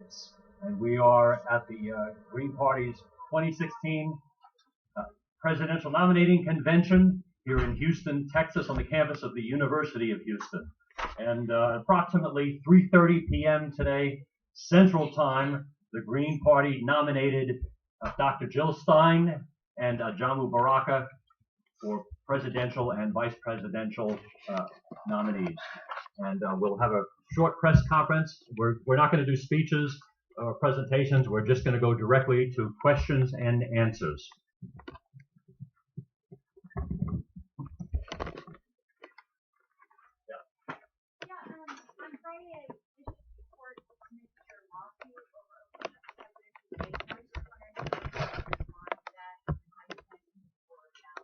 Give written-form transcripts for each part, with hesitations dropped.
And we are at the Green Party's 2016 Presidential Nominating Convention here in Houston, Texas, on the campus of the University of Houston. And approximately 3:30 p.m. today, Central Time, the Green Party nominated Dr. Jill Stein and Ajamu Baraka for presidential and vice presidential nominees. And we'll have a short press conference. We're not going to do speeches or presentations. We're just going to go directly to questions and answers. On Friday, District Court dismissed your lawsuit over opening up presidential debates. I was just wondering if you could respond to that and how you plan to move forward now.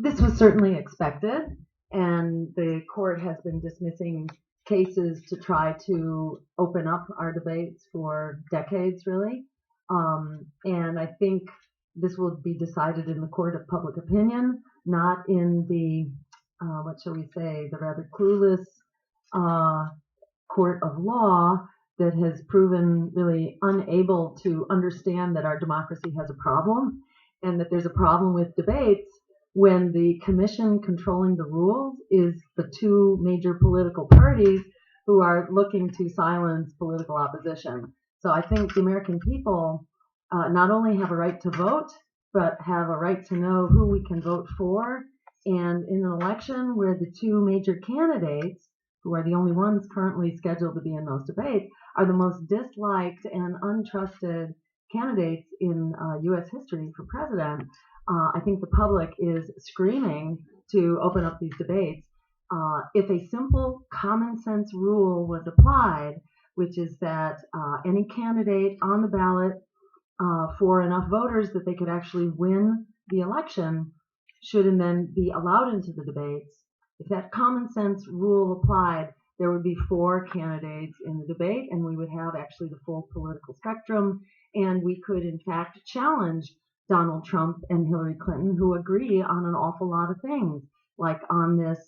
This was certainly expected, and the court has been dismissing cases to try to open up our debates for decades, really. And I think this will be decided in the court of public opinion, not in the, what shall we say, the rather clueless court of law that has proven really unable to understand that our democracy has a problem and that there's a problem with debates when the commission controlling the rules is the two major political parties who are looking to silence political opposition. So I think the American people not only have a right to vote, but have a right to know who we can vote for. And in an election where the two major candidates, who are the only ones currently scheduled to be in those debates, are the most disliked and untrusted candidates in U.S. history for president, I think the public is screaming to open up these debates. If a simple common sense rule was applied, which is that any candidate on the ballot for enough voters that they could actually win the election should and then be allowed into the debates. If that common sense rule applied, there would be 4 candidates in the debate, and we would have actually the full political spectrum, and we could in fact challenge Donald Trump and Hillary Clinton, who agree on an awful lot of things, like on this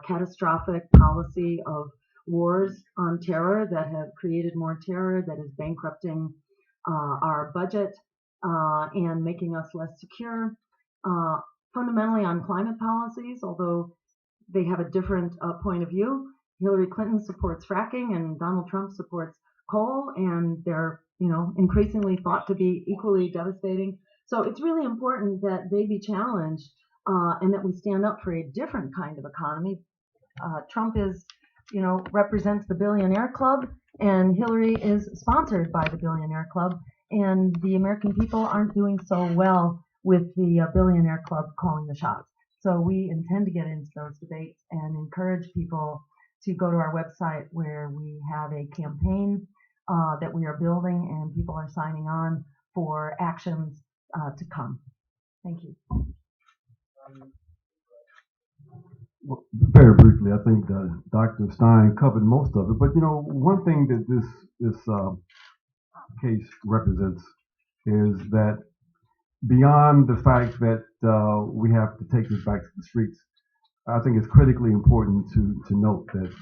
catastrophic policy of wars on terror that have created more terror, that is bankrupting our budget and making us less secure. Fundamentally on climate policies, although they have a different point of view. Hillary Clinton supports fracking and Donald Trump supports coal, and they're, increasingly thought to be equally devastating. So it's really important that they be challenged and that we stand up for a different kind of economy. Trump represents the billionaire club, and Hillary is sponsored by the billionaire club, and the American people aren't doing so well with the billionaire club calling the shots. So we intend to get into those debates and encourage people to go to our website where we have a campaign that we are building, and people are signing on for actions to come. Thank you. Well, very briefly, I think Dr. Stein covered most of it. But one thing that this case represents is that beyond the fact that we have to take this back to the streets, I think it's critically important to note that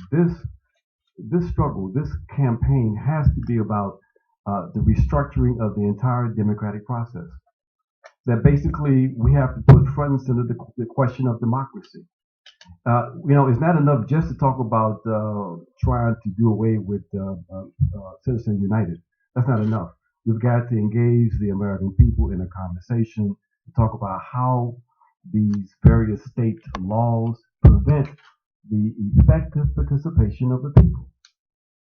this struggle, this campaign, has to be about the restructuring of the entire democratic process. That basically we have to put front and center the question of democracy. It's not enough just to talk about trying to do away with Citizens United. That's not enough. We've got to engage the American people in a conversation to talk about how these various state laws prevent the effective participation of the people.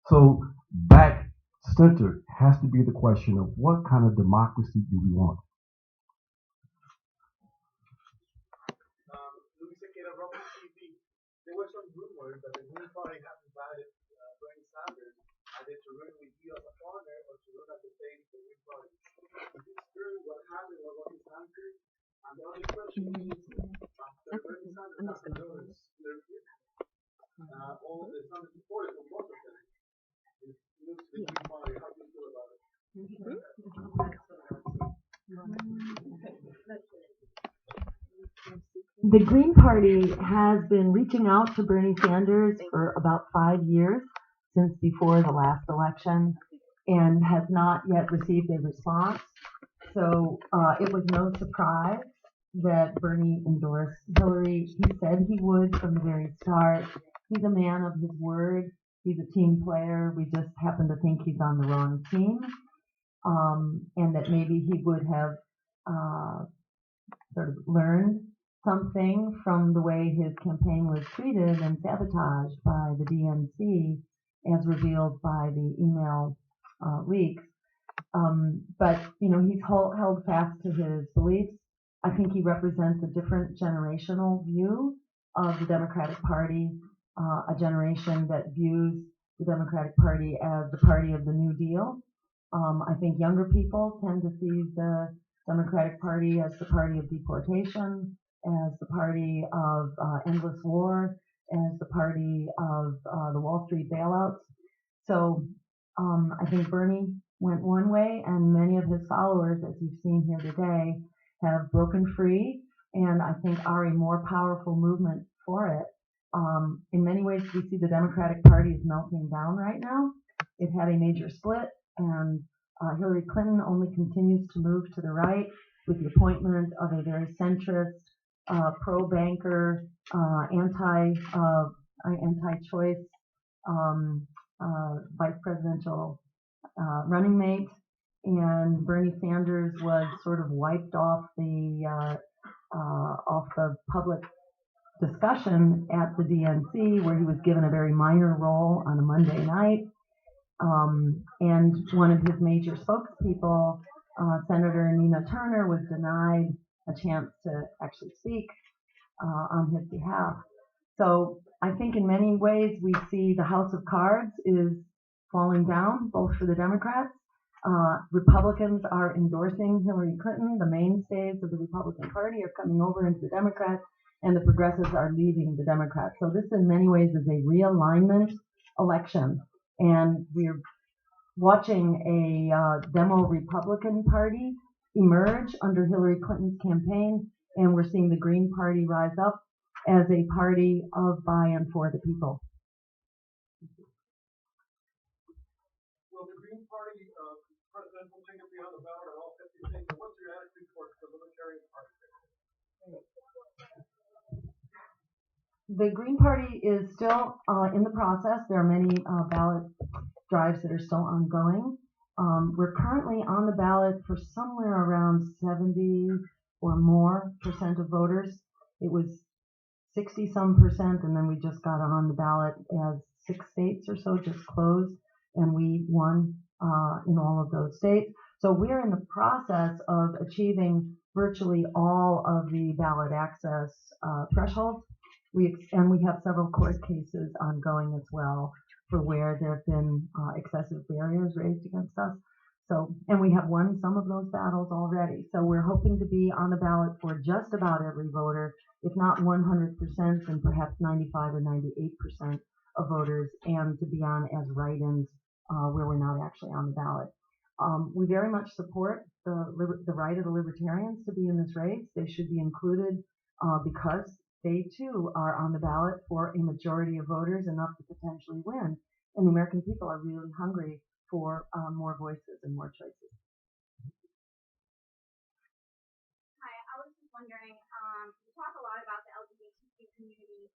So back center has to be the question of what kind of democracy do we want? There were some rumors that the Green Party has invited Bernie Sanders either to run with you as a partner or to run as a face for the Green Party. Is this true? What happened? What was his answer? And the only question is, after Bernie Sanders has endorsed Hillary Clinton, all the Sanders supporters, or most of them, it looks the Green Party. How do you feel about it? The Green Party has been reaching out to Bernie Sanders for about 5 years, since before the last election, and has not yet received a response. So it was no surprise that Bernie endorsed Hillary. He said he would from the very start. He's a man of his word. He's a team player. We just happen to think he's on the wrong team, and that maybe he would have sort of learned something from the way his campaign was treated and sabotaged by the DNC, as revealed by the email leaks. But he's held fast to his beliefs. I think he represents a different generational view of the Democratic Party, a generation that views the Democratic Party as the party of the New Deal. I think younger people tend to see the Democratic Party as the party of deportation, as the party of endless war, as the party of the Wall Street bailouts. So I think Bernie went one way, and many of his followers, as you've seen here today, have broken free, and I think are a more powerful movement for it. In many ways, we see the Democratic Party is melting down right now. It had a major split, and Hillary Clinton only continues to move to the right with the appointment of a very centrist, pro-banker, anti-choice vice presidential running mate, and Bernie Sanders was sort of wiped off the public discussion at the DNC, where he was given a very minor role on a Monday night. And one of his major spokespeople, Senator Nina Turner, was denied a chance to actually speak on his behalf. So I think in many ways we see the house of cards is falling down, both for the Democrats. Republicans are endorsing Hillary Clinton. The mainstays of the Republican Party are coming over into the Democrats, and the progressives are leaving the Democrats. So this in many ways is a realignment election. And we're watching a demo Republican Party emerge under Hillary Clinton's campaign, and we're seeing the Green Party rise up as a party of by and for the people. Will the Green Party presidential ticket be on the ballot in all 50 states? And what's your attitude towards the Libertarian Party? The Green Party is still in the process. There are many ballot drives that are still ongoing. We're currently on the ballot for somewhere around 70 or more % of voters. It was 60-some%, and then we just got on the ballot as 6 states or so just closed, and we won in all of those states. So we're in the process of achieving virtually all of the ballot access thresholds. We have several court cases ongoing as well for where there have been excessive barriers raised against us. So, and we have won some of those battles already. So we're hoping to be on the ballot for just about every voter, if not 100%, then perhaps 95 or 98% of voters, and to be on as write-ins where we're not actually on the ballot. We very much support the right of the Libertarians to be in this race. They should be included because they too are on the ballot for a majority of voters, enough to potentially win. And the American people are really hungry for more voices and more choices. Hi, I was just wondering, you talk a lot about the LGBTQ community,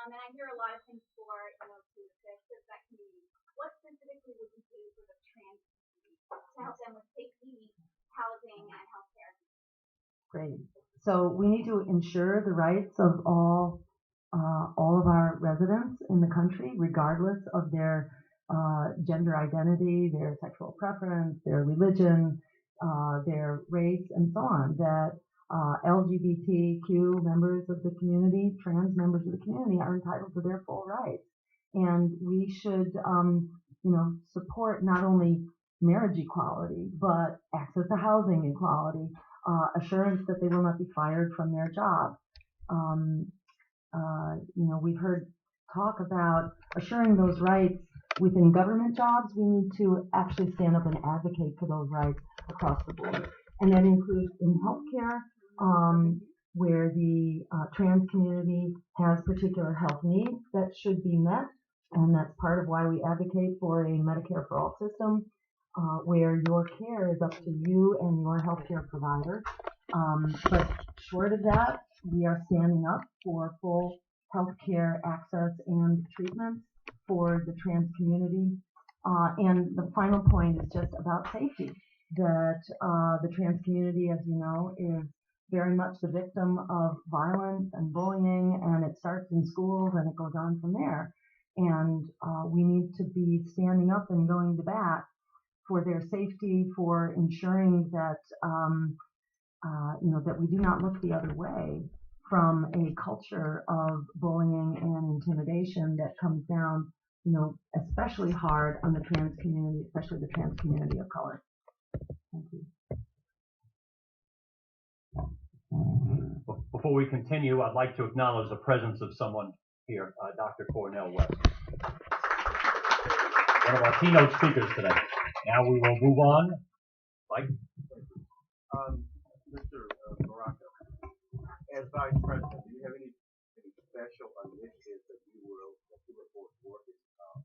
and I hear a lot of things to assist that community. What specifically would you do for the trans community to help them with safety, housing, and healthcare? Great. So we need to ensure the rights of all of our residents in the country, regardless of their gender identity, their sexual preference, their religion, their race, and so on. That LGBTQ members of the community, trans members of the community, are entitled to their full rights, and we should, support not only marriage equality, but access to housing equality, assurance that they will not be fired from their job. We've heard talk about assuring those rights within government jobs. We need to actually stand up and advocate for those rights across the board. And that includes in healthcare, where the trans community has particular health needs that should be met, and that's part of why we advocate for a Medicare for All system, where your care is up to you and your healthcare provider. But short of that, we are standing up for full healthcare access and treatment for the trans community. And the final point is just about safety, that the trans community, as you know, is very much the victim of violence and bullying, and it starts in schools and it goes on from there. And we need to be standing up and going to bat for their safety, for ensuring that that we do not look the other way from a culture of bullying and intimidation that comes down, especially hard on the trans community, especially the trans community of color. Thank you. Before we continue, I'd like to acknowledge the presence of someone here, Dr. Cornell West, one of our keynote speakers today. Now we will move on. Mike? Mr. Baraka, as Vice President, do you have any special initiatives that you were working on?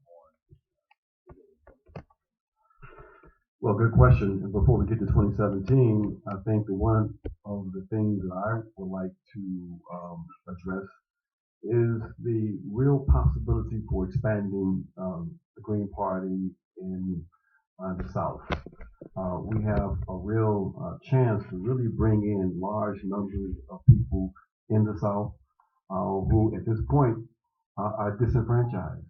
Well, good question. And before we get to 2017, I think one of the things that I would like to address is the real possibility for expanding the Green Party in the South. We have a real chance to really bring in large numbers of people in the South who at this point are disenfranchised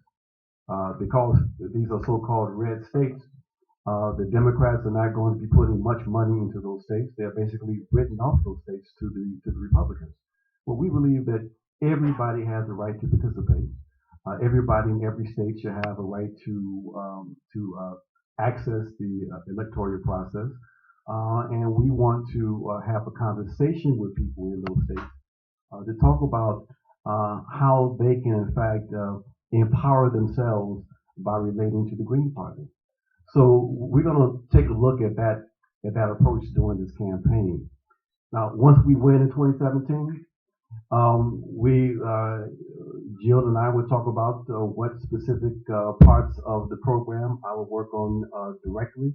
because these are so-called red states. The Democrats are not going to be putting much money into those states. They're basically written off those states to the Republicans. Well, we believe that everybody has a right to participate. Everybody in every state should have a right to access the electoral process, and we want to have a conversation with people in those states to talk about how they can, in fact, empower themselves by relating to the Green Party. So we're going to take a look at that approach during this campaign. Now, once we win in 2017, Jill and I would talk about what specific parts of the program I will work on directly.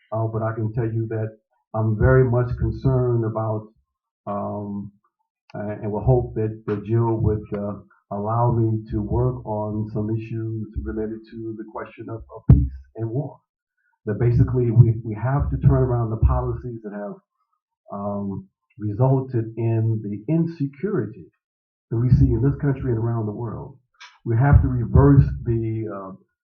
But I can tell you that I'm very much concerned about, and will hope that Jill would allow me to work on some issues related to the question of peace and war. That basically we have to turn around the policies that have resulted in the insecurity that we see in this country and around the world. We have to reverse the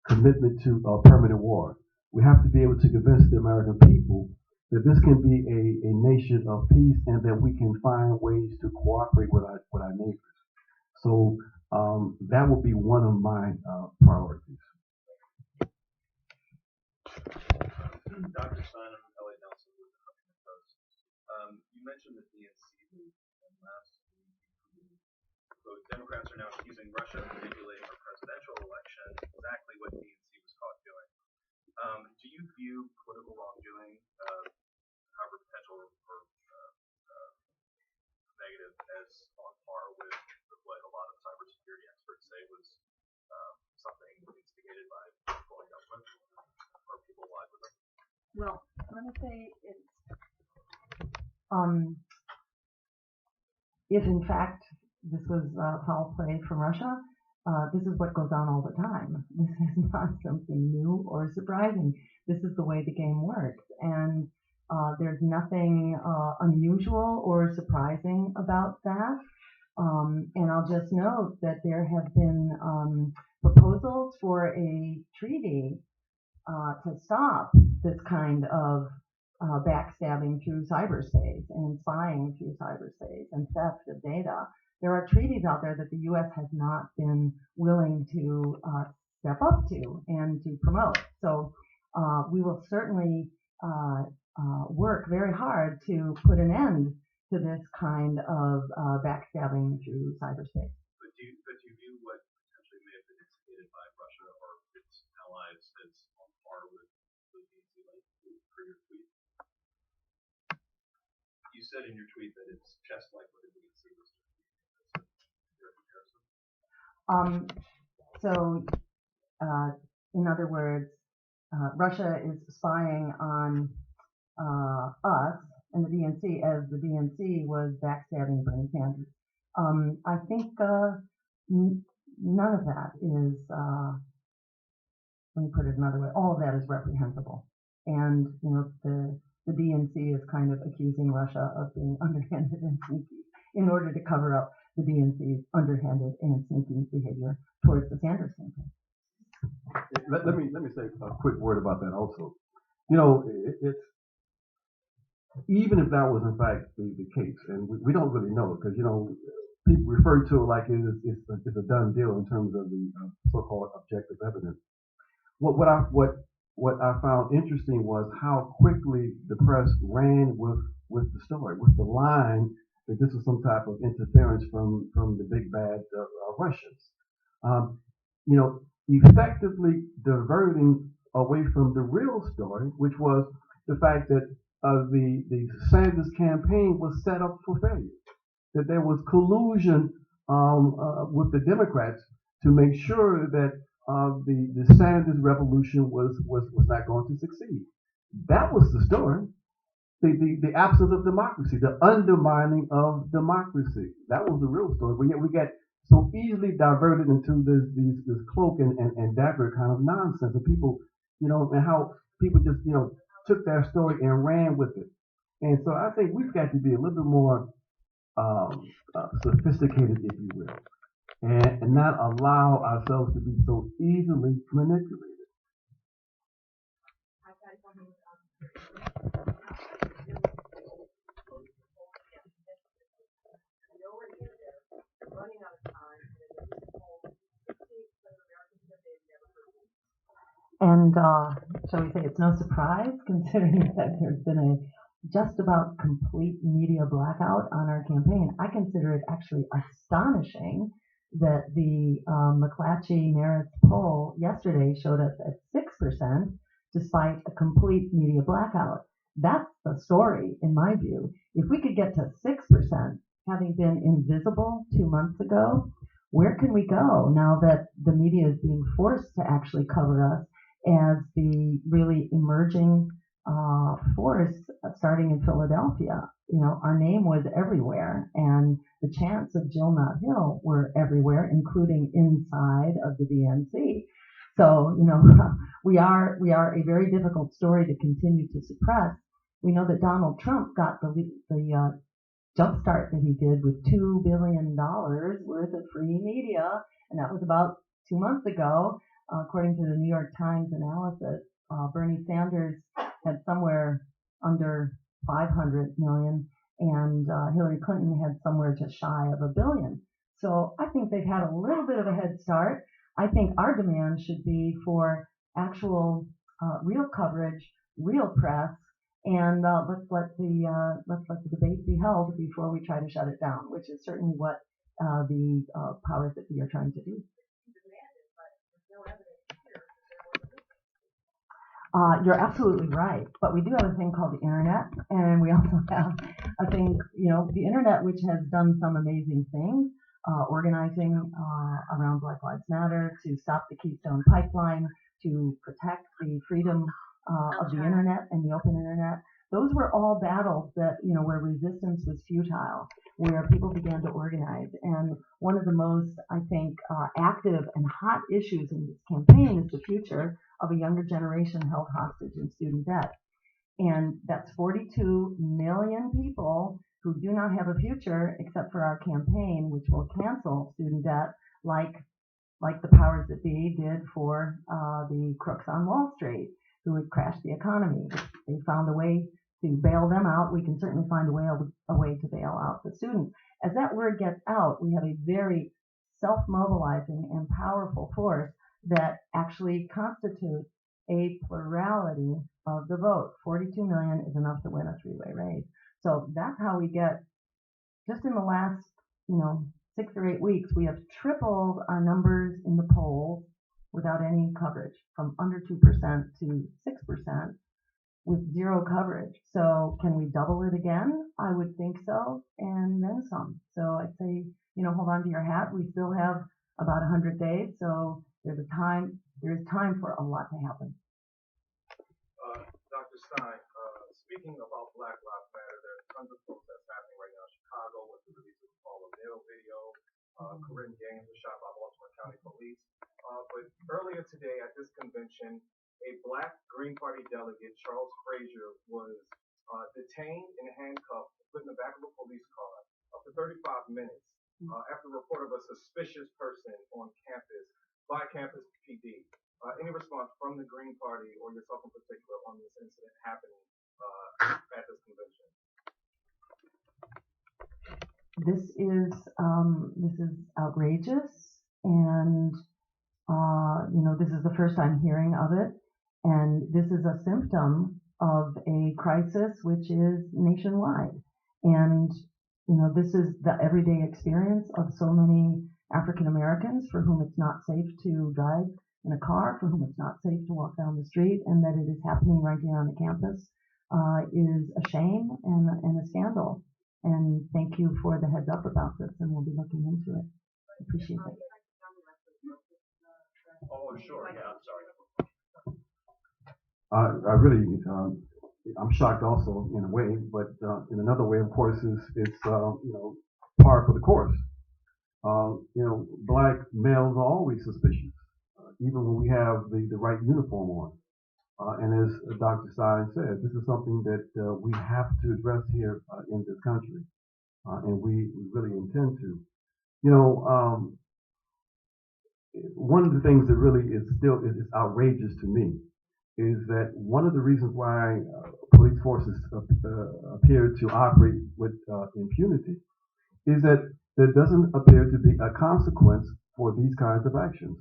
commitment to permanent war. We have to be able to convince the American people that this can be a nation of peace and that we can find ways to cooperate with our neighbors. So that will be one of my priorities. Dr. Stein Ajamu Baraka with the Huffington Post. You mentioned the DNC move, and last week, quote, Democrats are now accusing Russia of manipulating our presidential election, exactly what DNC was caught doing. Do you view political wrongdoing, however potential or negative, as on par with what a lot of cybersecurity experts say was something instigated by controlling government or people allied with them? Well, let me say it's if in fact this was foul play from Russia, this is what goes on all the time. This is not something new or surprising. This is the way the game works, and there's nothing unusual or surprising about that. And I'll just note that there have been proposals for a treaty to stop this kind of backstabbing through cyberspace and spying through cyberspace and theft of data. There are treaties out there that the U.S. has not been willing to step up to and to promote. So we will certainly work very hard to put an end to this kind of backstabbing through cyberspace. But do you view what potentially may have been instigated by Russia or its allies as on par with the DNC, like for your tweet? You said in your tweet that it's just like what the DNC So, in other words, Russia is spying on us and the DNC as the DNC was backstabbing Bernie Sanders. I think none of that is, let me put it another way, all of that is reprehensible. And, the DNC is kind of accusing Russia of being underhanded and sneaky in order to cover up the DNC's underhanded and sneaky behavior towards the Sanders campaign. Let me say a quick word about that also. It's even if that was in fact the case, and we don't really know it because people refer to it like it's a done deal in terms of the so-called objective evidence. What I found interesting was how quickly the press ran with the story, with the line that this was some type of interference from the big bad Russians. Effectively diverting away from the real story, which was the fact that the Sanders campaign was set up for failure, that there was collusion with the Democrats to make sure that the Sanders revolution was not going to succeed. That was the story. The absence of democracy, the undermining of democracy. That was the real story. But yet we get so easily diverted into this cloak and dagger kind of nonsense. And people, and how people just, took their story and ran with it. And so I think we've got to be a little bit more sophisticated, if you will, and not allow ourselves to be so easily manipulated. And shall we say it's no surprise, considering that there's been a just about complete media blackout on our campaign. I consider it actually astonishing that the McClatchy-Meritz poll yesterday showed us at 6%, despite a complete media blackout. That's the story, in my view. If we could get to 6%, having been invisible 2 months ago, where can we go now that the media is being forced to actually cover us as the really emerging force starting in Philadelphia? Our name was everywhere, and the chants of Jill Not Hill were everywhere, including inside of the DNC. So, we are a very difficult story to continue to suppress. We know that Donald Trump got the jumpstart that he did with $2 billion worth of free media, and that was about 2 months ago. According to the New York Times analysis, Bernie Sanders had somewhere under 500 million, and Hillary Clinton had somewhere just shy of $1 billion. So I think they've had a little bit of a head start. I think our demand should be for actual real coverage, real press, and let's let the debate be held before we try to shut it down, which is certainly what the powers that be are trying to do. You're absolutely right, but we do have a thing called the internet, and we also have a thing, the internet, which has done some amazing things, organizing around Black Lives Matter, to stop the Keystone Pipeline, to protect the freedom of the internet and the open internet. Those were all battles that, where resistance was futile, where people began to organize. And one of the most, I think, active and hot issues in this campaign is the future of a younger generation held hostage in student debt. And that's 42 million people who do not have a future except for our campaign, which will cancel student debt like the powers that be did for the crooks on Wall Street who had crashed the economy. They found a way to bail them out. We can certainly find a way to bail out the students. As that word gets out, we have a very self-mobilizing and powerful force that actually constitutes a plurality of the vote. 42 million is enough to win a three-way race. So that's how we get, just in the last, 6 or 8 weeks, we have tripled our numbers in the polls without any coverage, from under 2% to 6% with zero coverage. So can we double it again? I would think so, and then some. So I'd say, hold on to your hat. We still have about 100 days. So there is time for a lot to happen. Dr. Stein, speaking about Black Lives Matter, there's tons of protests happening right now in Chicago with the release of the Paul O'Neill video. Corinne Gaines was shot by Baltimore County Police. But earlier today at this convention, a Black Green Party delegate, Charles Frazier, was detained and handcuffed, put in the back of a police car up to 35 minutes after a report of a suspicious person on campus by campus PD. Any response from the Green Party or yourself in particular on this incident happening at this convention? This is outrageous, and this is the first I'm hearing of it, and this is a symptom of a crisis which is nationwide, and this is the everyday experience of so many African Americans for whom it's not safe to drive in a car, for whom it's not safe to walk down the street, and that it is happening right here on the campus is a shame and a scandal. And thank you for the heads up about this, and we'll be looking into it. Appreciate it. Oh, sure. Yeah, I'm sorry. I really, I'm shocked also in a way, but in another way, of course, it's par for the course. Black males are always suspicious, even when we have the right uniform on. And as Dr. Stein said, this is something that we have to address here in this country, and we really intend to. One of the things that really is outrageous to me is that one of the reasons why police forces appear to operate with impunity is that there doesn't appear to be a consequence for these kinds of actions.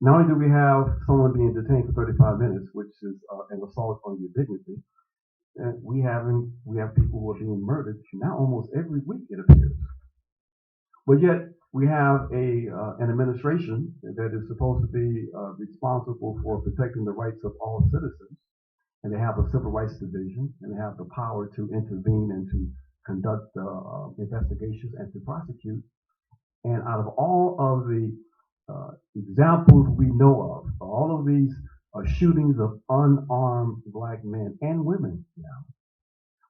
Not only do we have someone being detained for 35 minutes, which is an assault on your dignity, we have people who are being murdered now almost every week, it appears. But yet we have an administration that is supposed to be responsible for protecting the rights of all citizens, and they have a civil rights division, and they have the power to intervene and to conduct investigations and to prosecute. And out of all of the examples we know of, all of these shootings of unarmed Black men and women now,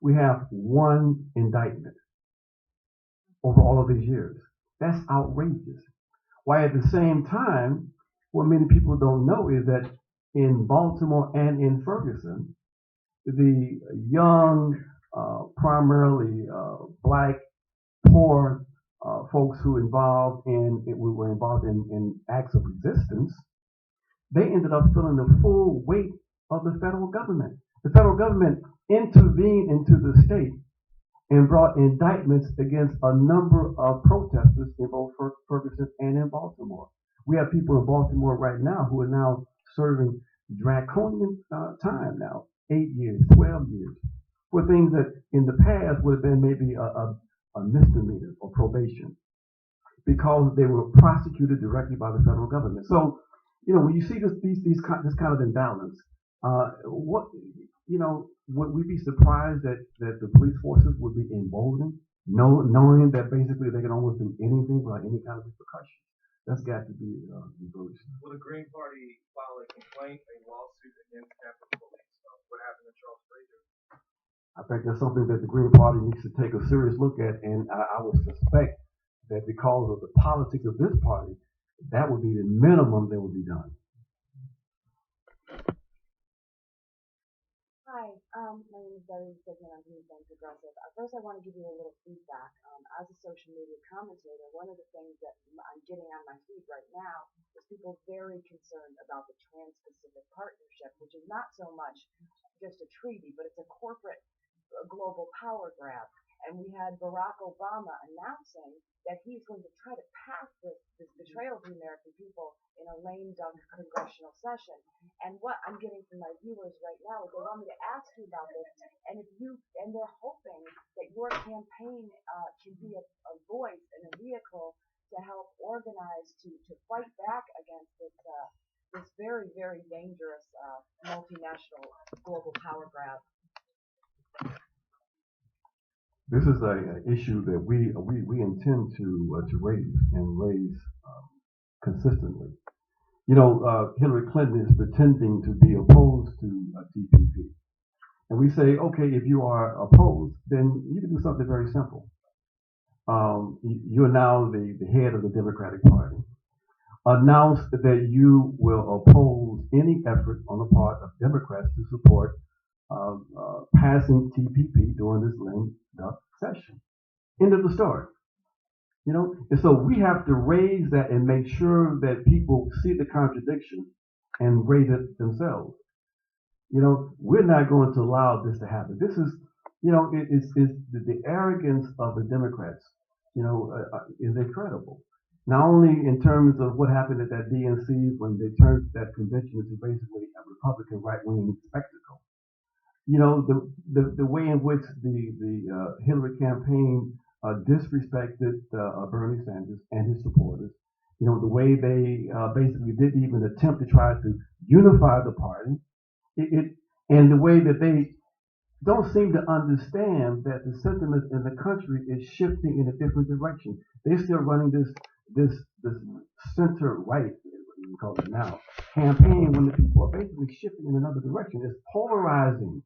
we have one indictment over all of these years. That's outrageous. Why at the same time, what many people don't know is that in Baltimore and in Ferguson, the young, primarily Black, poor folks who were involved in acts of resistance, they ended up feeling the full weight of the federal government. The federal government intervened into the state and brought indictments against a number of protesters in both Ferguson and in Baltimore. We have people in Baltimore right now who are now serving draconian time now, 8 years, 12 years, for things that in the past would have been maybe a misdemeanor or probation, because they were prosecuted directly by the federal government. So, when you see this kind of imbalance, would we be surprised that the police forces would be emboldened, knowing that basically they can almost do anything without any kind of repercussions? That's got to be reversed. Will the Green Party file a complaint, a lawsuit against campus police? What happened to Charles Frazier? I think that's something that the Green Party needs to take a serious look at, and I would suspect that because of the politics of this party, that would be the minimum that would be done. Hi, my name is Debbie Sigmund. I'm from Young Progressive. First, I want to give you a little feedback. As a social media commentator, one of the things that I'm getting on my feed right now is people very concerned about the Trans-Pacific Partnership, which is not so much just a treaty, but it's a corporate global power grab. And we had Barack Obama announcing that he's going to try to pass this betrayal of the American people in a lame duck congressional session. And what I'm getting from my viewers right now is they want me to ask you about this, and they're hoping that your campaign can be a voice and a vehicle to help organize to fight back against this very, very dangerous multinational global power grab. This is an issue that we intend to raise consistently. Hillary Clinton is pretending to be opposed to TPP. And we say, okay, if you are opposed, then you can do something very simple. You're now the head of the Democratic Party. Announce that you will oppose any effort on the part of Democrats to support passing TPP during this lame duck session. End of the story. And so we have to raise that and make sure that people see the contradiction and raise it themselves. We're not going to allow this to happen. This is, it's the arrogance of the Democrats, is incredible. Not only in terms of what happened at that DNC when they turned that convention into basically a Republican right-wing spectacle. The way in which the Hillary campaign disrespected Bernie Sanders and his supporters. The way they basically didn't even attempt to try to unify the party. And the way that they don't seem to understand that the sentiment in the country is shifting in a different direction. They're still running this center right, what you call it now, campaign when the people are basically shifting in another direction. It's polarizing,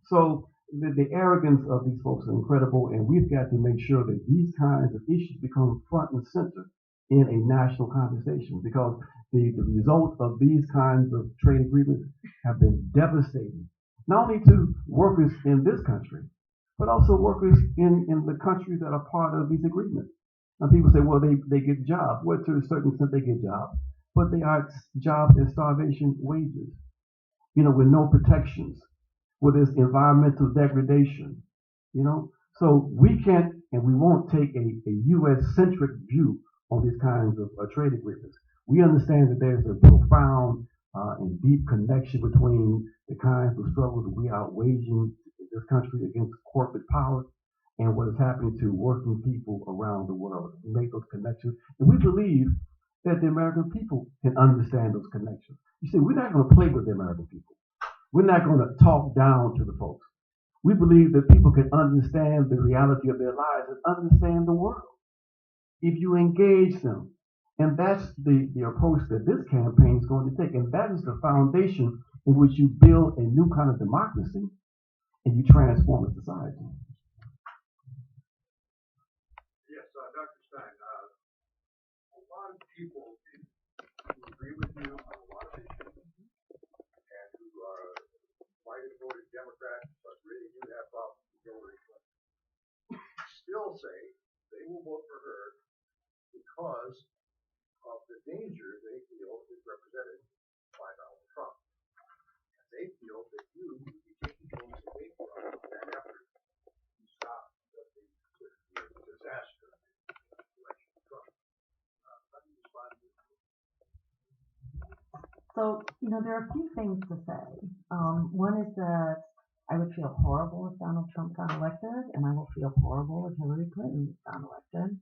So the arrogance of these folks is incredible, and we've got to make sure that these kinds of issues become front and center in a national conversation, because the result of these kinds of trade agreements have been devastating, not only to workers in this country, but also workers in the countries that are part of these agreements. Now people say, well, they get jobs. Well, to a certain extent they get jobs, but they are jobs at starvation wages, with no protections, with this environmental degradation, So we can't and we won't take a U.S.-centric view on these kinds of trade agreements. We understand that there's a profound and deep connection between the kinds of struggles that we are waging in this country against corporate power and what is happening to working people around the world. We make those connections, and we believe that the American people can understand those connections. You see, we're not going to play with the American people. We're not going to talk down to the folks. We believe that people can understand the reality of their lives and understand the world if you engage them. And that's the approach that this campaign is going to take. And that is the foundation in which you build a new kind of democracy and you transform a society. Yes, Dr. Stein, a lot of people who agree with you on a lot of issues and who might have voted Democrat but really do have problems with Hillary Clinton still say they will vote for her because of the danger they feel is represented by Donald Trump. And they feel that you would be taking things away from that effort to stop the disaster of the election of Trump. How do you respond to this? So, there are a few things to say. One is that I would feel horrible if Donald Trump got elected, and I will feel horrible if Hillary Clinton got elected.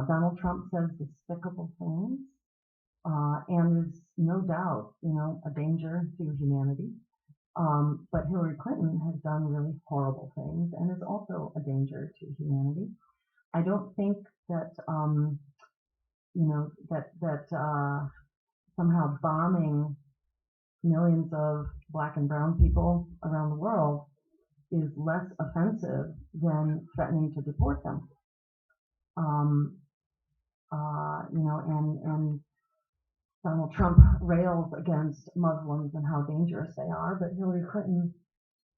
Donald Trump says despicable things, and is no doubt, a danger to humanity. But Hillary Clinton has done really horrible things and is also a danger to humanity. I don't think that, somehow bombing millions of black and brown people around the world is less offensive than threatening to deport them. And Donald Trump rails against Muslims and how dangerous they are, but Hillary Clinton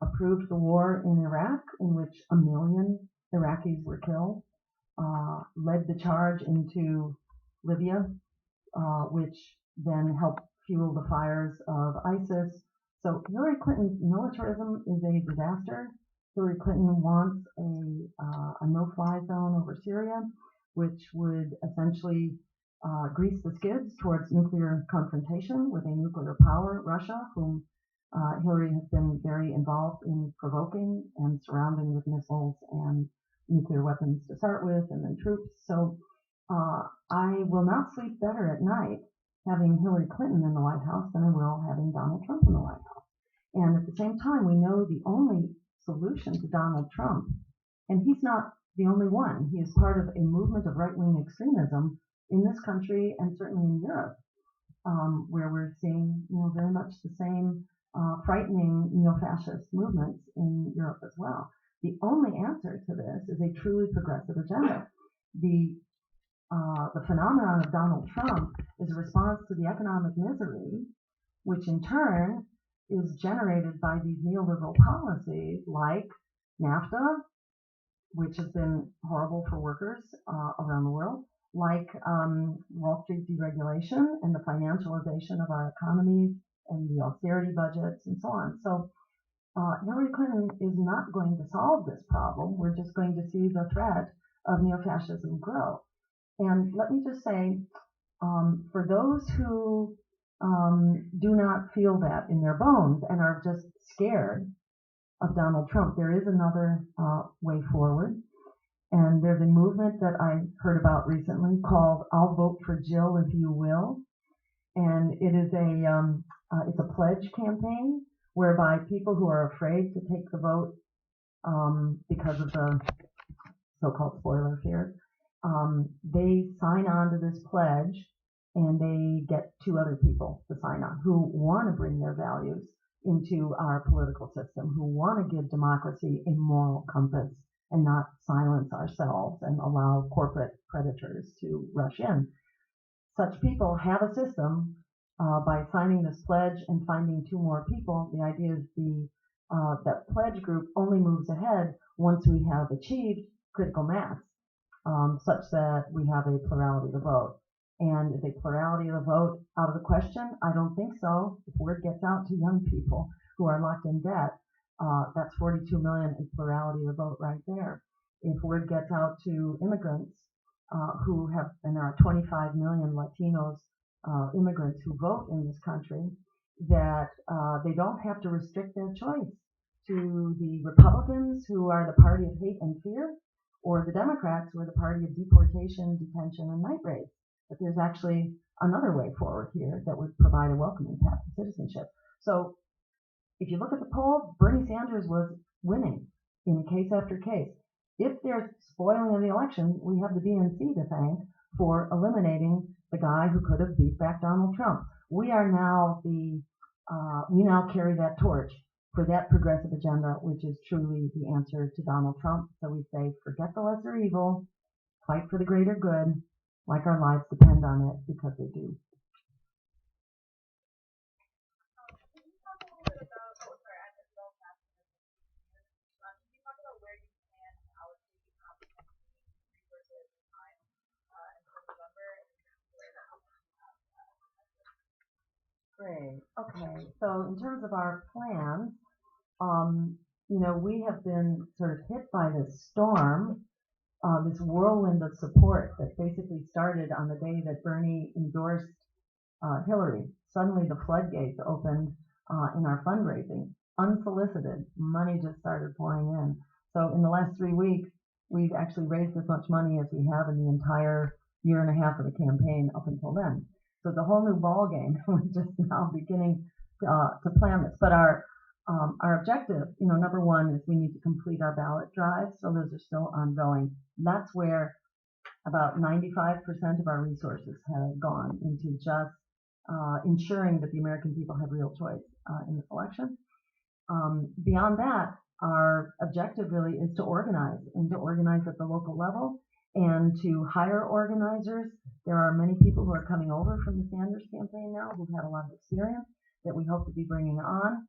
approved the war in Iraq, in which 1 million Iraqis were killed, led the charge into Libya, which then helped fuel the fires of ISIS. So Hillary Clinton's militarism is a disaster. Hillary Clinton wants a no-fly zone over Syria, which would essentially grease the skids towards nuclear confrontation with a nuclear power, Russia, whom Hillary has been very involved in provoking and surrounding with missiles and nuclear weapons to start with, and then troops. So I will not sleep better at night having Hillary Clinton in the White House than I will having Donald Trump in the White House. And at the same time, we know the only solution to Donald Trump, and he's not the only one, he is part of a movement of right-wing extremism in this country and certainly in Europe, where we're seeing, very much the same frightening neo-fascist movements in Europe as well. The only answer to this is a truly progressive agenda. The phenomenon of Donald Trump is a response to the economic misery, which in turn is generated by these neoliberal policies like NAFTA, which has been horrible for workers around the world, like Wall Street deregulation and the financialization of our economies and the austerity budgets and so on. So Hillary Clinton is not going to solve this problem. We're just going to see the threat of neo-fascism grow. And let me just say, for those who do not feel that in their bones and are just scared of Donald Trump, there is another way forward. And there's a movement that I heard about recently called "I'll Vote for Jill If You Will," and it is it's a pledge campaign whereby people who are afraid to take the vote because of the so-called spoiler fears, they sign on to this pledge, and they get 2 other people to sign on who want to bring their values into our political system, who want to give democracy a moral compass and not silence ourselves and allow corporate predators to rush in. Such people have a system by signing this pledge and finding 2 more people. The idea is that pledge group only moves ahead once we have achieved critical mass, such that we have a plurality of the vote. And is a plurality of the vote out of the question? I don't think so. If word gets out to young people who are locked in debt, that's 42 million, a plurality of the vote right there. If word gets out to immigrants and there are 25 million Latinos immigrants who vote in this country, that they don't have to restrict their choice to the Republicans, who are the party of hate and fear, or the Democrats, who are the party of deportation, detention, and night raids. But there's actually another way forward here that would provide a welcoming path to citizenship. So if you look at the polls, Bernie Sanders was winning in case after case. If there's spoiling of the election, we have the DNC to thank for eliminating the guy who could have beat back Donald Trump. We now carry that torch for that progressive agenda, which is truly the answer to Donald Trump. So we say, forget the lesser evil, fight for the greater good, like our lives depend on it, because they do. Can you talk a little bit about, sorry, I missed all that. Can you talk about where you plan to allocate resources and time until November and where that Great. Okay. So in terms of our plans, we have been sort of hit by this storm, this whirlwind of support that basically started on the day that Bernie endorsed Hillary. Suddenly the floodgates opened in our fundraising. Unsolicited, money just started pouring in. So in the last 3 weeks, we've actually raised as much money as we have in the entire year and a half of the campaign up until then. So it's a whole new ball game. We're just now beginning to plan this. But our objective, number one is we need to complete our ballot drives. So those are still ongoing. That's where about 95% of our resources have gone into just ensuring that the American people have real choice in this election. Beyond that, our objective really is to organize at the local level and to hire organizers. There are many people who are coming over from the Sanders campaign now who've had a lot of experience that we hope to be bringing on,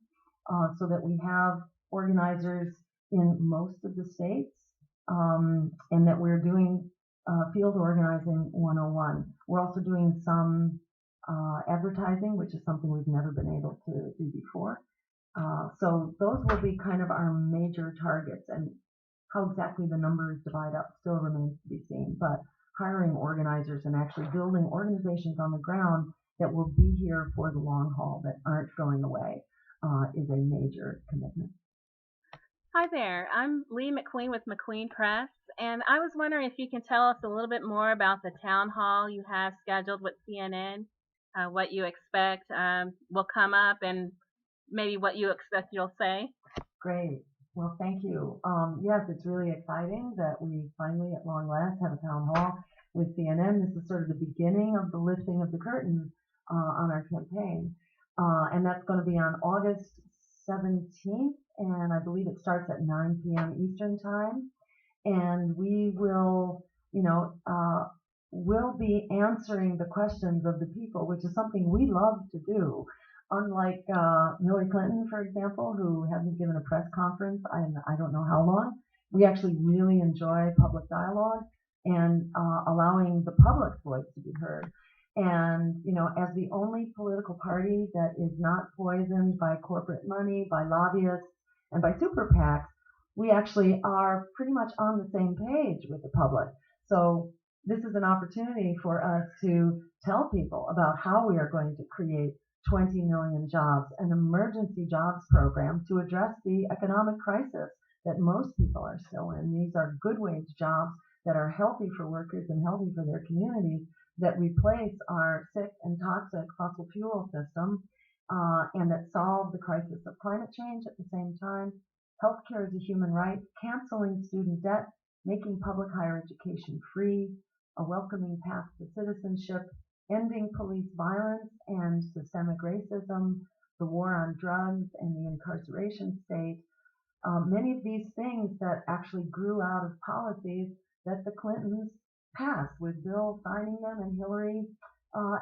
so that we have organizers in most of the states, and that we're doing field organizing 101. We're also doing some advertising, which is something we've never been able to do before. So those will be kind of our major targets, and how exactly the numbers divide up still remains to be seen. But hiring organizers and actually building organizations on the ground that will be here for the long haul, that aren't going away, is a major commitment. Hi there, I'm Lee McQueen with McQueen Press, and I was wondering if you can tell us a little bit more about the town hall you have scheduled with CNN, what you expect will come up, and maybe what you expect you'll say. Great. Well, thank you. Yes, it's really exciting that we finally, at long last, have a town hall with CNN. This is sort of the beginning of the lifting of the curtain on our campaign. And that's going to be on August 17th, and I believe it starts at 9 p.m. Eastern Time. And we will, will be answering the questions of the people, which is something we love to do. Unlike Hillary Clinton, for example, who hasn't given a press conference in I don't know how long, we actually really enjoy public dialogue and allowing the public's voice to be heard. And, as the only political party that is not poisoned by corporate money, by lobbyists, and by super PACs, we actually are pretty much on the same page with the public. So this is an opportunity for us to tell people about how we are going to create 20 million jobs, an emergency jobs program to address the economic crisis that most people are still in. These are good wage jobs that are healthy for workers and healthy for their communities, that replace our sick and toxic fossil fuel system, and that solve the crisis of climate change at the same time. Healthcare is a human right, canceling student debt, making public higher education free, a welcoming path to citizenship, ending police violence and systemic racism, the war on drugs and the incarceration state. Many of these things that actually grew out of policies that the Clintons passed, with Bill signing them and Hillary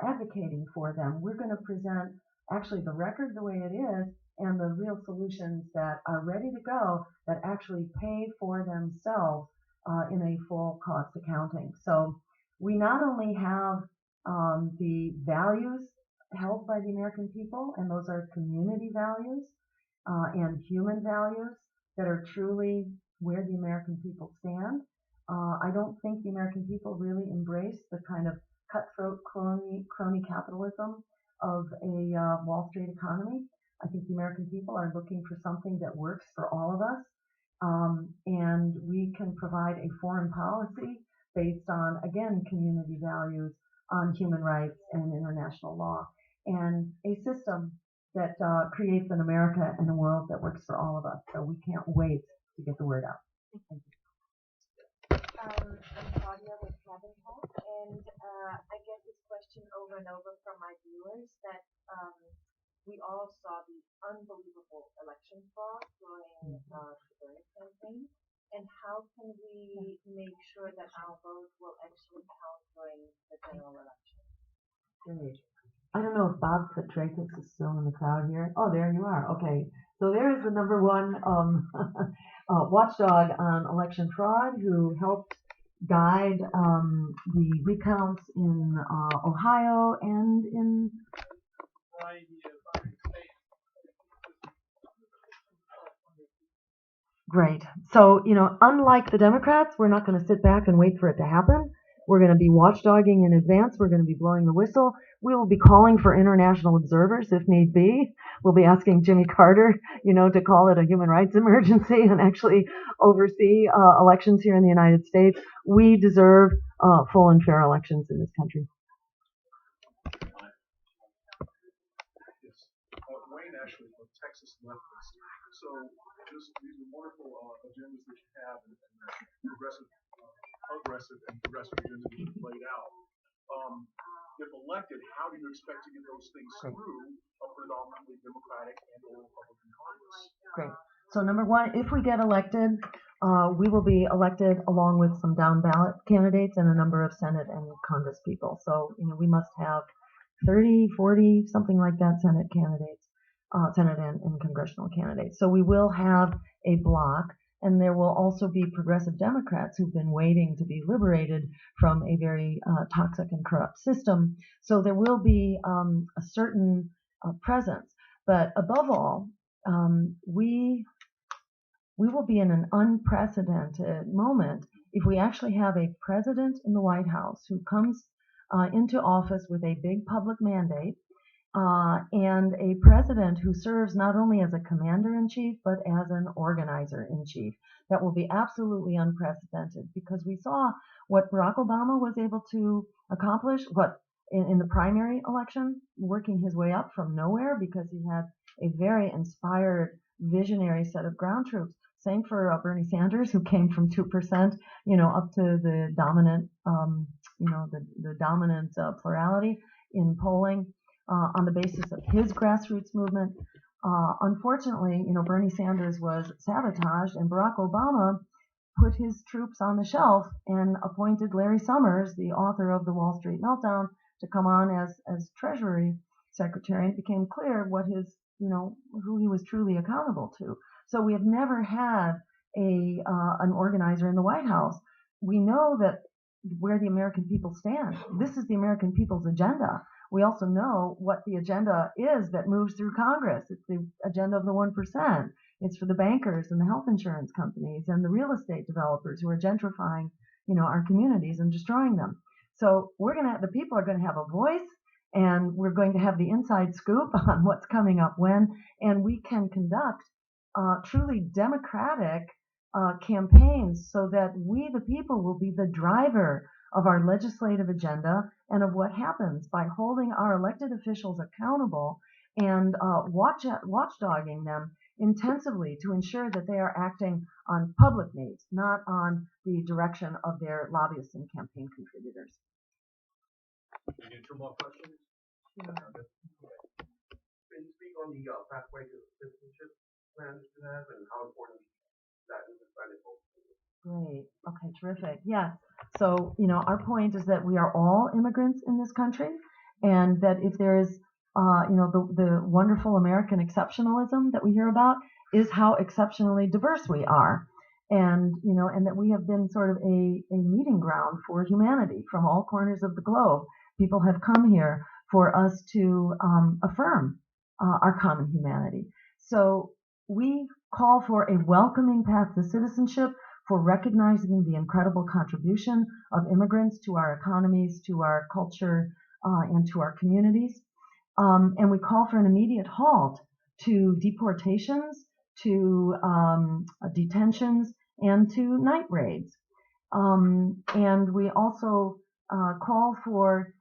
advocating for them. We're going to present actually the record the way it is and the real solutions that are ready to go that actually pay for themselves in a full cost accounting. So we not only have the values held by the American people, and those are community values and human values that are truly where the American people stand. I don't think the American people really embrace the kind of cutthroat crony capitalism of a Wall Street economy. I think the American people are looking for something that works for all of us, and we can provide a foreign policy based on, again, community values, on human rights and international law, and a system that creates an America and a world that works for all of us. So we can't wait to get the word out. Thank you. I'm Claudia with Cabin Talk, and I get this question over and over from my viewers that we all saw the unbelievable election fraud during the Bernie campaign, and how can we make sure that our vote will actually count during the general election? Great. I don't know if Bob Petraeus is still in the crowd here. Oh, there you are. Okay. So there is the number one watchdog on election fraud, who helped guide the recounts in Ohio and in Great. So, unlike the Democrats, we're not going to sit back and wait for it to happen. We're going to be watchdogging in advance. We're going to be blowing the whistle. We will be calling for international observers if need be. We'll be asking Jimmy Carter, to call it a human rights emergency and actually oversee elections here in the United States. We deserve full and fair elections in this country. Yes. Wayne Ashley from Texas Leftist. So just these are wonderful agendas that you have, and progressive and progressive agendas that you've laid out. If elected, how do you expect to get those things through a predominantly Democratic and or Republican Congress? Great. So number one, if we get elected, we will be elected along with some down ballot candidates and a number of Senate and Congress people. So, we must have 30, 40, something like that Senate candidates, Senate and congressional candidates. So we will have a block, and there will also be progressive Democrats who've been waiting to be liberated from a very toxic and corrupt system. So there will be a certain presence. But above all, we will be in an unprecedented moment if we actually have a president in the White House who comes into office with a big public mandate, and a president who serves not only as a commander-in-chief, but as an organizer-in-chief. That will be absolutely unprecedented, because we saw what Barack Obama was able to accomplish, in the primary election, working his way up from nowhere because he had a very inspired, visionary set of ground troops. Same for Bernie Sanders, who came from 2%, up to the dominant, the dominant plurality in polling on the basis of his grassroots movement. Unfortunately, Bernie Sanders was sabotaged, and Barack Obama put his troops on the shelf and appointed Larry Summers, the author of The Wall Street Meltdown, to come on as Treasury Secretary. It became clear what his, who he was truly accountable to. So we have never had an organizer in the White House. We know that where the American people stand. This is the American people's agenda. We also know what the agenda is that moves through Congress. It's the agenda of the 1%. It's for the bankers and the health insurance companies and the real estate developers who are gentrifying, our communities and destroying them. So the people are going to have a voice, and we're going to have the inside scoop on what's coming up when, and we can conduct truly democratic campaigns so that we, the people, will be the driver of our legislative agenda and of what happens by holding our elected officials accountable and watchdogging them intensively to ensure that they are acting on public needs, not on the direction of their lobbyists and campaign contributors. We do 2 more questions. Yeah. Can you speak on the pathway to citizenship plans you have and how important that is in finding folks? Great. Okay, terrific. Yes. So, our point is that we are all immigrants in this country, and that if there is, the wonderful American exceptionalism that we hear about is how exceptionally diverse we are. And, and that we have been sort of a meeting ground for humanity from all corners of the globe. People have come here for us to affirm our common humanity. So we call for a welcoming path to citizenship, for recognizing the incredible contribution of immigrants to our economies, to our culture, and to our communities. And we call for an immediate halt to deportations, to detentions, and to night raids. And we also call for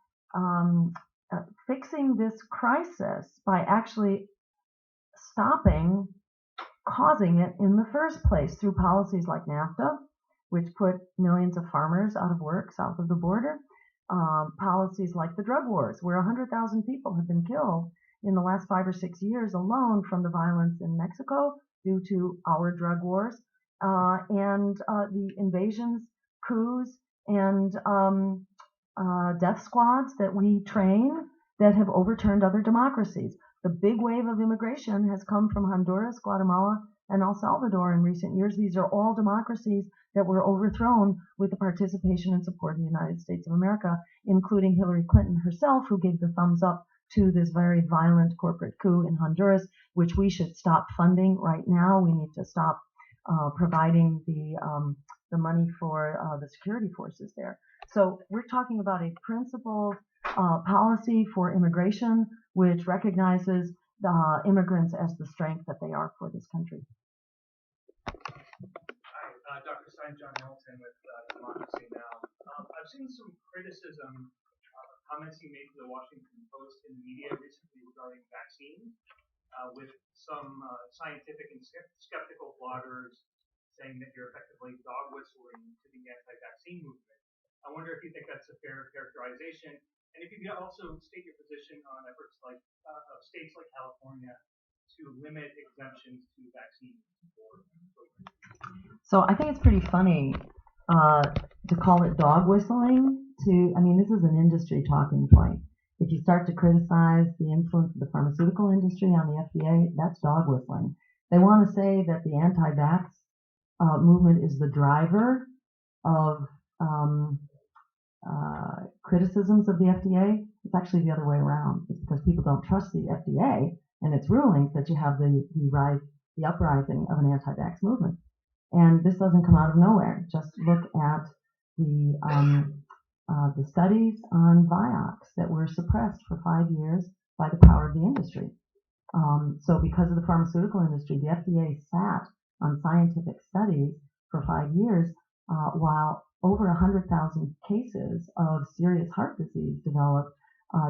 fixing this crisis by actually stopping causing it in the first place through policies like NAFTA, which put millions of farmers out of work south of the border, policies like the drug wars, where 100,000 people have been killed in the last 5 or 6 years alone from the violence in Mexico due to our drug wars, and the invasions, coups, and death squads that we train that have overturned other democracies. The big wave of immigration has come from Honduras, Guatemala, and El Salvador in recent years. These are all democracies that were overthrown with the participation and support of the United States of America, including Hillary Clinton herself, who gave the thumbs up to this very violent corporate coup in Honduras, which we should stop funding right now. We need to stop providing the money for the security forces there. So we're talking about a principled policy for immigration, which recognizes immigrants as the strength that they are for this country. Hi, Dr. Stein, John Hamilton with Democracy Now! I've seen some criticism, comments you made to the Washington Post in the media recently regarding vaccines, with some scientific and skeptical bloggers saying that you're effectively dog whistling to the anti-vaccine movement. I wonder if you think that's a fair characterization, and if you could also state your position on efforts like of states like California to limit exemptions to vaccines for children. So I think it's pretty funny to call it dog whistling. This is an industry talking point. If you start to criticize the influence of the pharmaceutical industry on the FDA, that's dog whistling. They want to say that the anti-vax movement is the driver of criticisms of the FDA. It's actually the other way around. It's because people don't trust the FDA and its rulings that you have the uprising of an anti-vax movement. And this doesn't come out of nowhere. Just look at the studies on Vioxx that were suppressed for 5 years by the power of the industry. So because of the pharmaceutical industry, the FDA sat on scientific studies for 5 years while over 100,000 cases of serious heart disease developed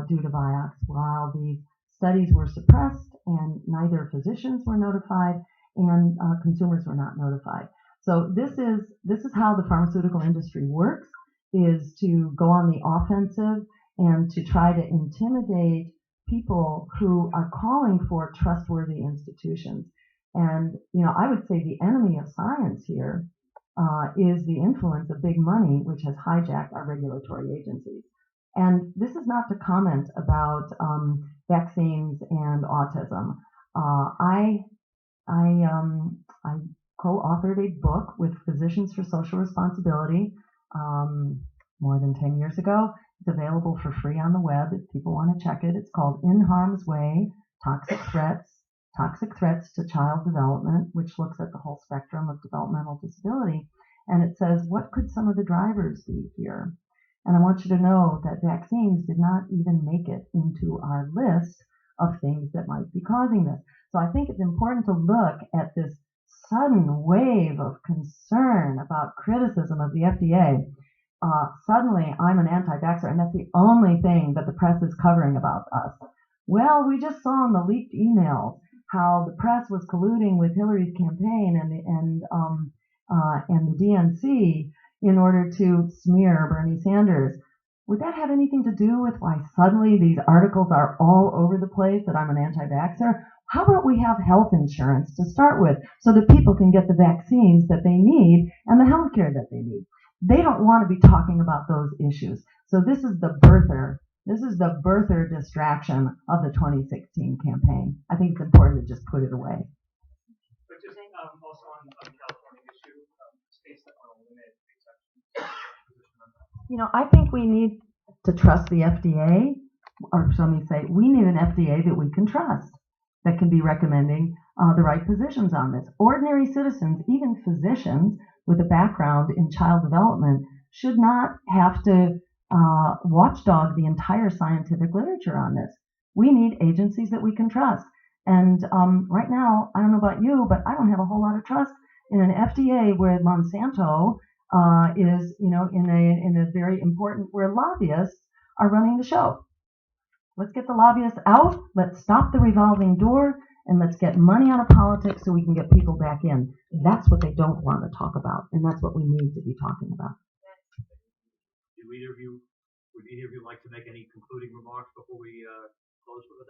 due to Vioxx, while the studies were suppressed and neither physicians were notified and consumers were not notified. So this is how the pharmaceutical industry works, is to go on the offensive and to try to intimidate people who are calling for trustworthy institutions. And, I would say the enemy of science here is the influence of big money, which has hijacked our regulatory agencies. And this is not to comment about vaccines and autism. I co-authored a book with Physicians for Social Responsibility more than 10 years ago. It's available for free on the web if people want to check it. It's called In Harm's Way, Toxic Threats to Child Development, which looks at the whole spectrum of developmental disability. And it says, what could some of the drivers be here? And I want you to know that vaccines did not even make it into our list of things that might be causing this. So I think it's important to look at this sudden wave of concern about criticism of the FDA. Suddenly, I'm an anti-vaxxer, and that's the only thing that the press is covering about us. Well, we just saw in the leaked emails how the press was colluding with Hillary's campaign and the DNC in order to smear Bernie Sanders. Would that have anything to do with why suddenly these articles are all over the place that I'm an anti-vaxxer? How about we have health insurance to start with so that people can get the vaccines that they need and the health care that they need? They don't want to be talking about those issues. So this is the birther distraction of the 2016 campaign. I think it's important to just put it away. But just also on the California issue, states that want to limit exceptions. I think we need to trust the FDA, or let me say, we need an FDA that we can trust, that can be recommending the right positions on this. Ordinary citizens, even physicians with a background in child development, should not have to watchdog the entire scientific literature on this. We need agencies that we can trust. And right now, I don't know about you, but I don't have a whole lot of trust in an FDA where Monsanto is, in a very important, where lobbyists are running the show. Let's get the lobbyists out. Let's stop the revolving door, and let's get money out of politics so we can get people back in. That's what they don't want to talk about, and that's what we need to be talking about. Would either of you like to make any concluding remarks before we close for the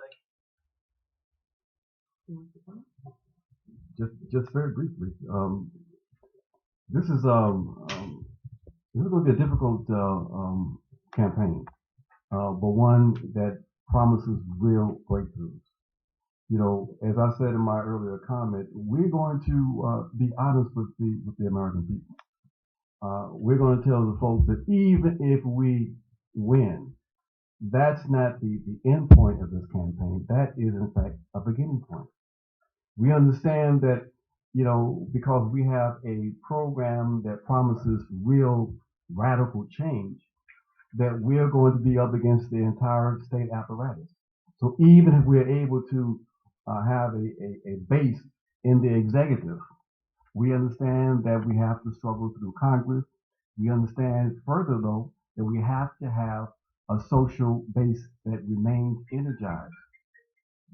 day? Just very briefly. This is going to be a difficult campaign, but one that promises real breakthroughs. As I said in my earlier comment, we're going to be honest with the American people. We're going to tell the folks that even if we win, that's not the end point of this campaign. That is, in fact, a beginning point. We understand that, because we have a program that promises real radical change, that we're going to be up against the entire state apparatus. So even if we're able to have a base in the executive, we understand that we have to struggle through Congress. We understand further, though, that we have to have a social base that remains energized.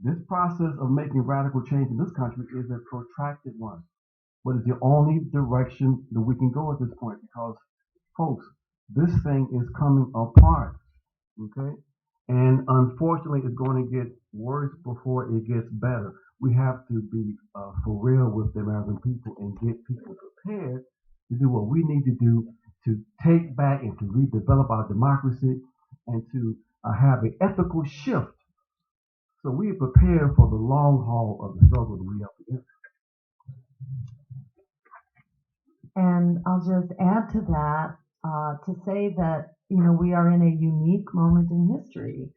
This process of making radical change in this country is a protracted one, but it's the only direction that we can go at this point because, folks, this thing is coming apart, okay? And unfortunately, it's going to get worse before it gets better. We have to be for real with the American people and get people prepared to do what we need to do to take back and to redevelop our democracy and to have an ethical shift. So we are prepared for the long haul of the struggle that we are up against. And I'll just add to that to say that, we are in a unique moment in history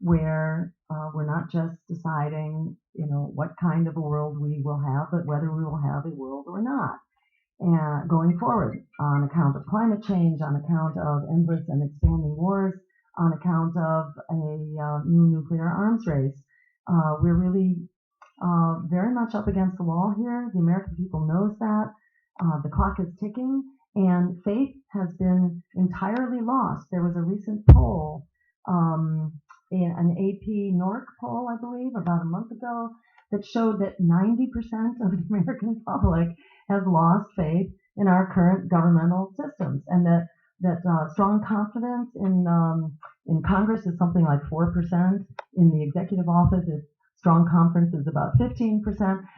where we're not just deciding, what kind of a world we will have, but whether we will have a world or not. And going forward, on account of climate change, on account of endless and expanding wars, on account of a new nuclear arms race, we're really very much up against the wall here. The American people knows that. The clock is ticking, and faith has been entirely lost. There was a recent poll, an AP NORC poll, I believe, about a month ago, that showed that 90% of the American public has lost faith in our current governmental systems, and that strong confidence in Congress is something like 4%. In the executive office, strong confidence is about 15%.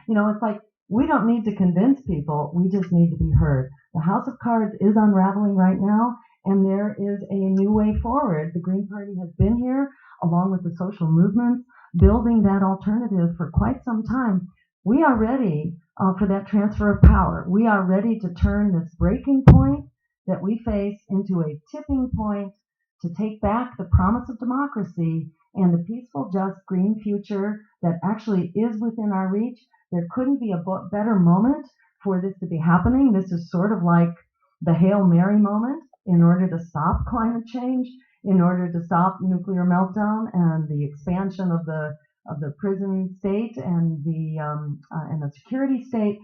You know, it's like we don't need to convince people; we just need to be heard. The House of Cards is unraveling right now, and there is a new way forward. The Green Party has been here, along with the social movements, building that alternative for quite some time. We are ready for that transfer of power. We are ready to turn this breaking point that we face into a tipping point to take back the promise of democracy and the peaceful, just, green future that actually is within our reach. There couldn't be a better moment for this to be happening. This is sort of like the Hail Mary moment in order to stop climate change, in order to stop nuclear meltdown and the expansion of the prison state and the security state.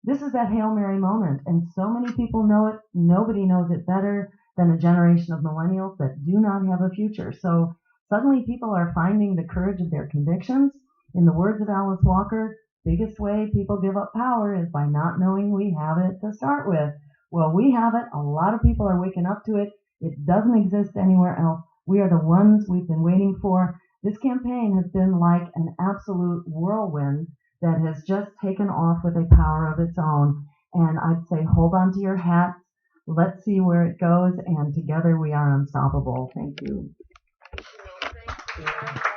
This is that Hail Mary moment, and so many people know it. Nobody knows it better than a generation of millennials that do not have a future. So suddenly people are finding the courage of their convictions. In the words of Alice Walker, biggest way people give up power is by not knowing we have it to start with. Well, we have it. A lot of people are waking up to it. It doesn't exist anywhere else. We are the ones we've been waiting for. This campaign has been like an absolute whirlwind that has just taken off with a power of its own. And I'd say hold on to your hats. Let's see where it goes. And together we are unstoppable. Thank you. Thank you.